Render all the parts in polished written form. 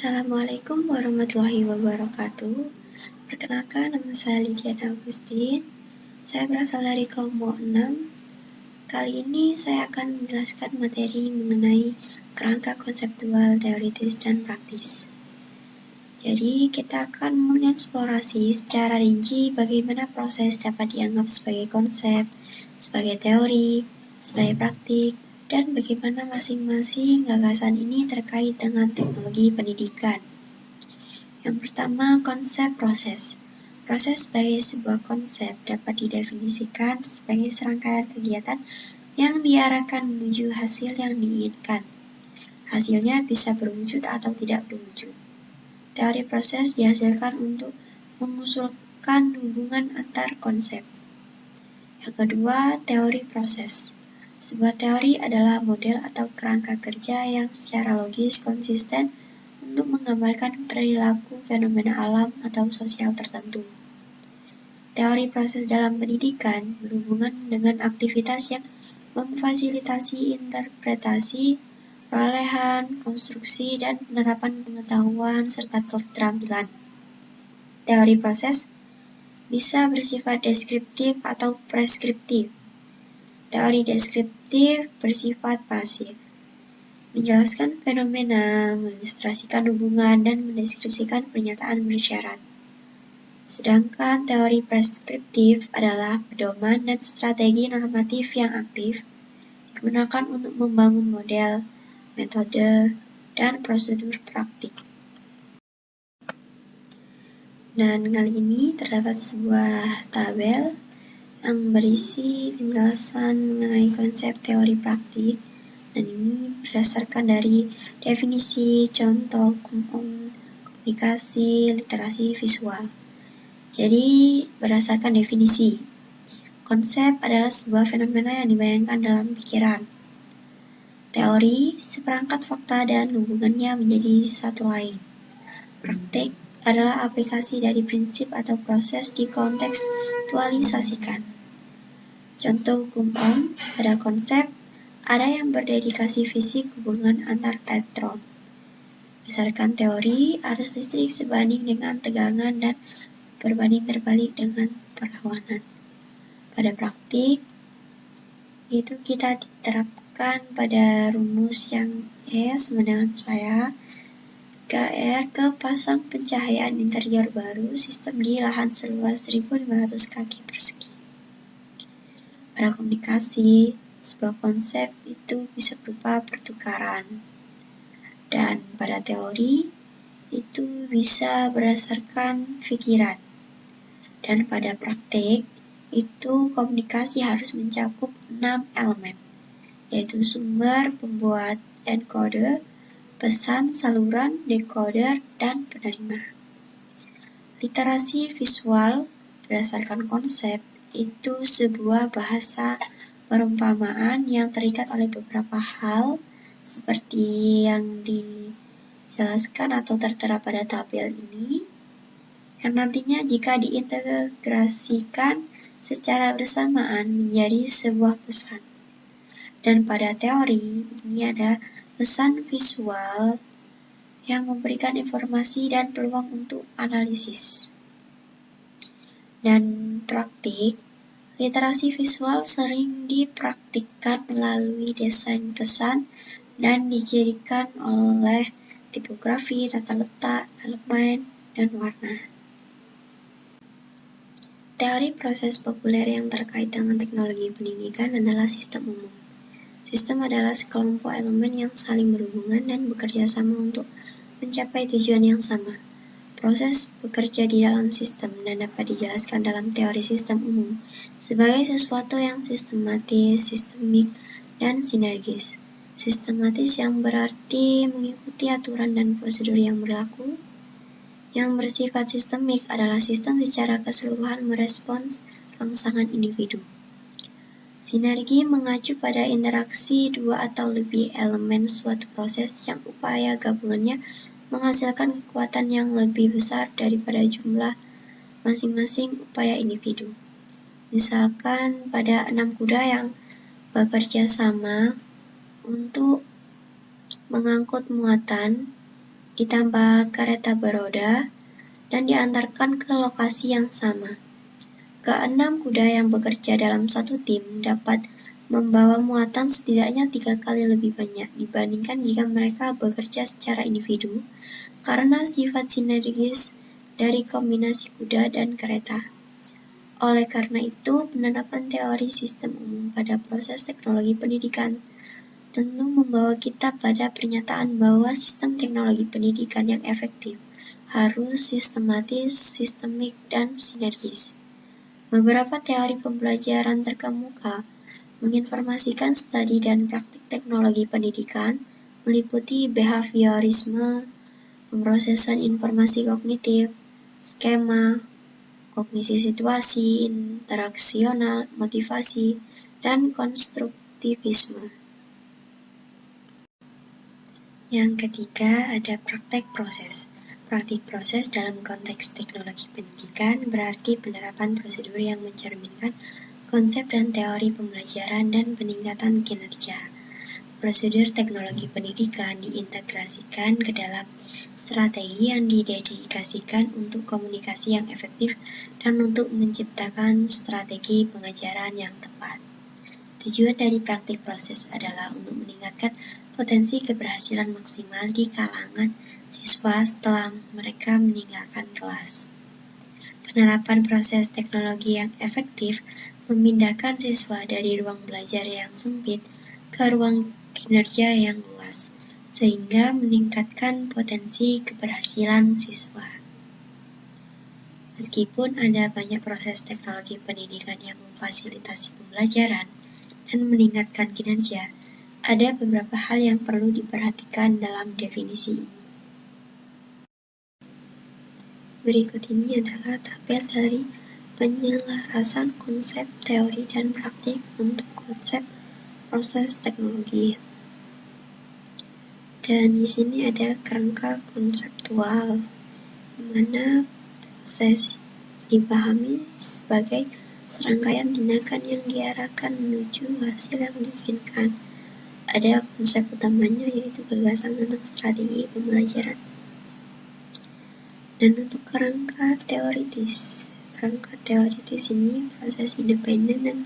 Assalamualaikum warahmatullahi wabarakatuh. Perkenalkan, nama saya Lidiana Agustin. Saya berasal dari kelompok 6. Kali ini saya akan menjelaskan materi mengenai kerangka konseptual, teoritis, dan praktis. Jadi, kita akan mengeksplorasi secara rinci bagaimana proses dapat dianggap sebagai konsep, sebagai teori, sebagai praktik, dan bagaimana masing-masing gagasan ini terkait dengan teknologi pendidikan. Yang pertama, konsep proses. Proses sebagai sebuah konsep dapat didefinisikan sebagai serangkaian kegiatan yang diarahkan menuju hasil yang diinginkan. Hasilnya bisa berwujud atau tidak berwujud. Teori proses dihasilkan untuk mengusulkan hubungan antar konsep. Yang kedua, teori proses. Sebuah teori adalah model atau kerangka kerja yang secara logis konsisten untuk menggambarkan perilaku fenomena alam atau sosial tertentu. Teori proses dalam pendidikan berhubungan dengan aktivitas yang memfasilitasi interpretasi, perolehan, konstruksi, dan penerapan pengetahuan serta keterampilan. Teori proses bisa bersifat deskriptif atau preskriptif. Teori deskriptif bersifat pasif, menjelaskan fenomena, mengilustrasikan hubungan, dan mendeskripsikan pernyataan bersyarat. Sedangkan teori preskriptif adalah pedoman dan strategi normatif yang aktif, digunakan untuk membangun model, metode, dan prosedur praktik. Dan kali ini terdapat sebuah tabel yang berisi penjelasan mengenai konsep teori praktik, dan ini berdasarkan dari definisi, contoh, komunikasi, literasi visual. Jadi, berdasarkan definisi, konsep adalah sebuah fenomena yang dibayangkan dalam pikiran. Teori, seperangkat fakta dan hubungannya menjadi satu lain. Praktik adalah aplikasi dari prinsip atau proses dikontekstualisasikan. Contoh hukum Ohm pada konsep ada yang berdedikasi fisik hubungan antar elektron. Berdasarkan teori, arus listrik sebanding dengan tegangan dan berbanding terbalik dengan perlawanan. Pada praktik, itu kita diterapkan pada rumus yang E sama dengan saya, KR ke pasang pencahayaan interior baru sistem di lahan seluas 1.500 kaki persegi. Pada komunikasi, sebuah konsep itu bisa berupa pertukaran. Dan pada teori, itu bisa berdasarkan pikiran. Dan pada praktik, itu komunikasi harus mencakup 6 elemen, yaitu sumber, pembuat, encoder, pesan, saluran, decoder, dan penerima. Literasi visual berdasarkan konsep itu sebuah bahasa perumpamaan yang terikat oleh beberapa hal seperti yang dijelaskan atau tertera pada tabel ini, yang nantinya jika diintegrasikan secara bersamaan menjadi sebuah pesan. Dan pada teori ini ada pesan visual yang memberikan informasi dan peluang untuk analisis. Dan praktik, literasi visual sering dipraktikkan melalui desain pesan dan dijadikan oleh tipografi, tata letak, elemen, dan warna. Teori proses populer yang terkait dengan teknologi pendidikan adalah sistem umum. Sistem adalah sekelompok elemen yang saling berhubungan dan bekerja sama untuk mencapai tujuan yang sama. Proses bekerja di dalam sistem dan dapat dijelaskan dalam teori sistem umum sebagai sesuatu yang sistematis, sistemik, dan sinergis. Sistematis yang berarti mengikuti aturan dan prosedur yang berlaku. Yang bersifat sistemik adalah sistem secara keseluruhan merespons rangsangan individu. Sinergi mengacu pada interaksi dua atau lebih elemen suatu proses yang upaya gabungannya menghasilkan kekuatan yang lebih besar daripada jumlah masing-masing upaya individu. Misalkan pada 6 kuda yang bekerja sama untuk mengangkut muatan ditambah kereta beroda, dan diantarkan ke lokasi yang sama. Keenam kuda yang bekerja dalam satu tim dapat membawa muatan setidaknya 3 kali lebih banyak dibandingkan jika mereka bekerja secara individu, karena sifat sinergis dari kombinasi kuda dan kereta. Oleh karena itu, penerapan teori sistem umum pada proses teknologi pendidikan tentu membawa kita pada pernyataan bahwa sistem teknologi pendidikan yang efektif harus sistematis, sistemik, dan sinergis. Beberapa teori pembelajaran terkemuka menginformasikan studi dan praktik teknologi pendidikan, meliputi behaviorisme, pemrosesan informasi kognitif, skema, kognisi situasi, interaksional, motivasi, dan konstruktivisme. Yang ketiga, ada praktek proses. Praktik proses dalam konteks teknologi pendidikan berarti penerapan prosedur yang mencerminkan konsep dan teori pembelajaran dan peningkatan kinerja. Prosedur teknologi pendidikan diintegrasikan ke dalam strategi yang didedikasikan untuk komunikasi yang efektif dan untuk menciptakan strategi pengajaran yang tepat. Tujuan dari praktik proses adalah untuk meningkatkan potensi keberhasilan maksimal di kalangan siswa setelah mereka meninggalkan kelas. Penerapan proses teknologi yang efektif memindahkan siswa dari ruang belajar yang sempit ke ruang kinerja yang luas, sehingga meningkatkan potensi keberhasilan siswa. Meskipun ada banyak proses teknologi pendidikan yang memfasilitasi pembelajaran dan meningkatkan kinerja, ada beberapa hal yang perlu diperhatikan dalam definisi ini. Berikut ini adalah tabel dari penyelarasan konsep, teori, dan praktik untuk konsep proses teknologi. Dan di sini ada kerangka konseptual, di mana proses dipahami sebagai serangkaian tindakan yang diarahkan menuju hasil yang diinginkan. Ada konsep utamanya, yaitu gagasan tentang strategi pembelajaran. Dan untuk kerangka teoritis ini proses independen dan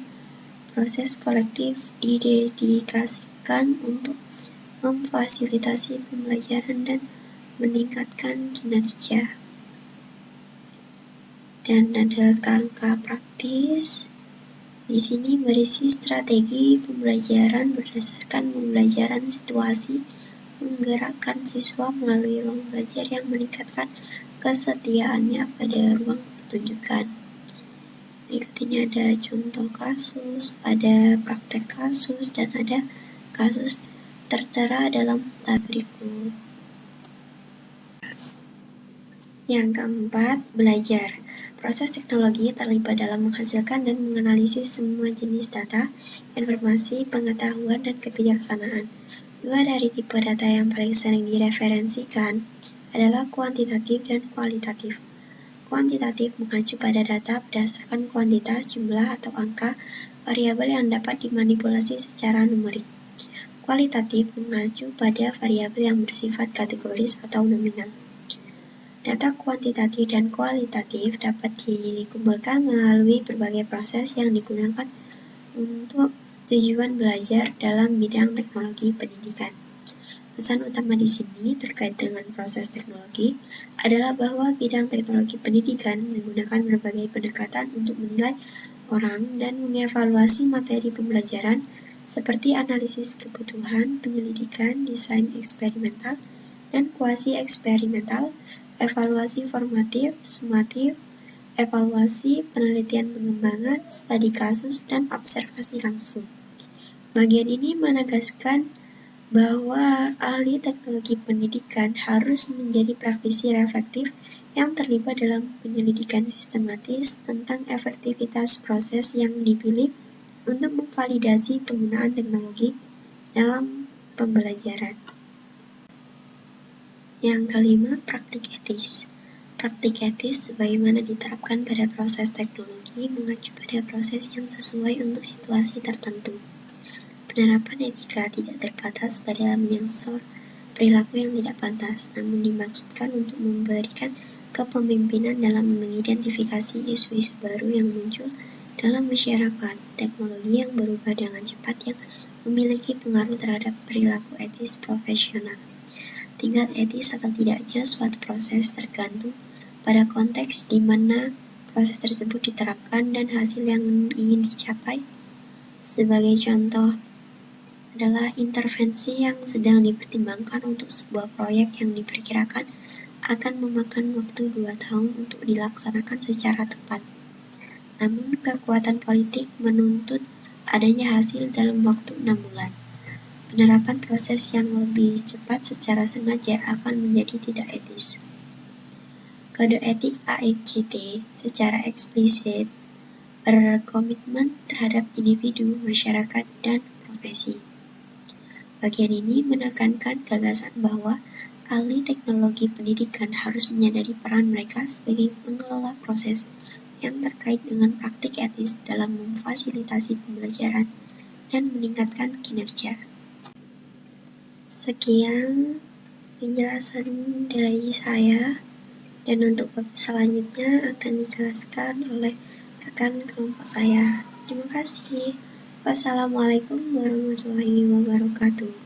proses kolektif didedikasikan untuk memfasilitasi pembelajaran dan meningkatkan kinerja. Dan ada kerangka praktis. Di sini berisi strategi pembelajaran berdasarkan pembelajaran situasi, menggerakkan siswa melalui ruang belajar yang meningkatkan kesetiaannya pada ruang pertunjukan. Berikut ini ada contoh kasus, ada praktek kasus, dan ada kasus tertera dalam tab berikut. Yang keempat, belajar. Proses teknologi terlibat dalam menghasilkan dan menganalisis semua jenis data, informasi, pengetahuan, dan kebijaksanaan. Dua dari tipe data yang paling sering direferensikan adalah kuantitatif dan kualitatif. Kuantitatif mengacu pada data berdasarkan kuantitas, jumlah, atau angka variabel yang dapat dimanipulasi secara numerik. Kualitatif mengacu pada variabel yang bersifat kategoris atau nominal. Data kuantitatif dan kualitatif dapat dikumpulkan melalui berbagai proses yang digunakan untuk tujuan belajar dalam bidang teknologi pendidikan. Pesan utama di sini terkait dengan proses teknologi adalah bahwa bidang teknologi pendidikan menggunakan berbagai pendekatan untuk menilai orang dan mengevaluasi materi pembelajaran seperti analisis kebutuhan, penyelidikan, desain eksperimental, dan kuasi eksperimental, evaluasi formatif, sumatif, evaluasi, penelitian pengembangan, studi kasus, dan observasi langsung. Bagian ini menegaskan bahwa ahli teknologi pendidikan harus menjadi praktisi reflektif yang terlibat dalam penyelidikan sistematis tentang efektivitas proses yang dipilih untuk memvalidasi penggunaan teknologi dalam pembelajaran. Yang kelima, praktik etis. Praktik etis sebagaimana diterapkan pada proses teknologi mengacu pada proses yang sesuai untuk situasi tertentu. Penerapan etika tidak terbatas pada menyensor perilaku yang tidak pantas, namun dimaksudkan untuk memberikan kepemimpinan dalam mengidentifikasi isu-isu baru yang muncul dalam masyarakat. Teknologi yang berubah dengan cepat yang memiliki pengaruh terhadap perilaku etis profesional. Tingkat etis atau tidaknya suatu proses tergantung pada konteks di mana proses tersebut diterapkan dan hasil yang ingin dicapai. Sebagai contoh adalah intervensi yang sedang dipertimbangkan untuk sebuah proyek yang diperkirakan akan memakan waktu 2 tahun untuk dilaksanakan secara tepat. Namun kekuatan politik menuntut adanya hasil dalam waktu 6 bulan. Penerapan proses yang lebih cepat secara sengaja akan menjadi tidak etis. Kode etik AICTE secara eksplisit berkomitmen terhadap individu, masyarakat, dan profesi. Bagian ini menekankan gagasan bahwa ahli teknologi pendidikan harus menyadari peran mereka sebagai pengelola proses yang terkait dengan praktik etis dalam memfasilitasi pembelajaran dan meningkatkan kinerja. Sekian penjelasan dari saya, dan untuk bab selanjutnya akan dijelaskan oleh rekan kelompok saya. Terima kasih. Wassalamualaikum warahmatullahi wabarakatuh.